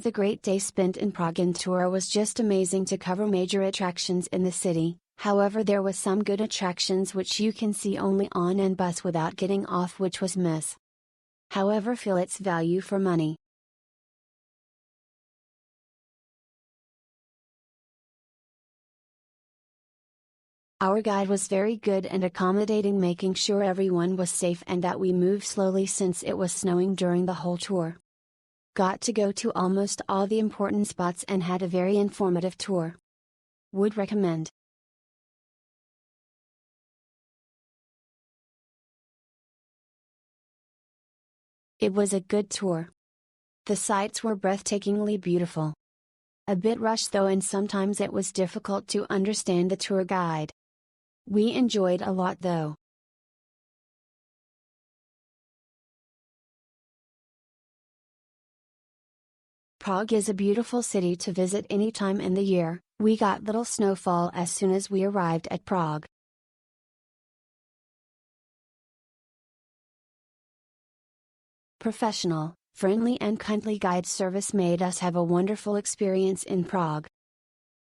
the great day spent in Prague and tour was just amazing to cover major attractions in the city. However, there was some good attractions which you can see only on and bus without getting off, which was miss. However, feel its value for money. Our guide was very good and accommodating, making sure everyone was safe and that we moved slowly since it was snowing during the whole tour. Got to go to almost all the important spots and had a very informative tour. Would recommend. It was a good tour. The sights were breathtakingly beautiful. A bit rushed though, and sometimes it was difficult to understand the tour guide. We enjoyed a lot though. Prague is a beautiful city to visit any time in the year. We got little snowfall as soon as we arrived at Prague. Professional, friendly and kindly guide service made us have a wonderful experience in Prague.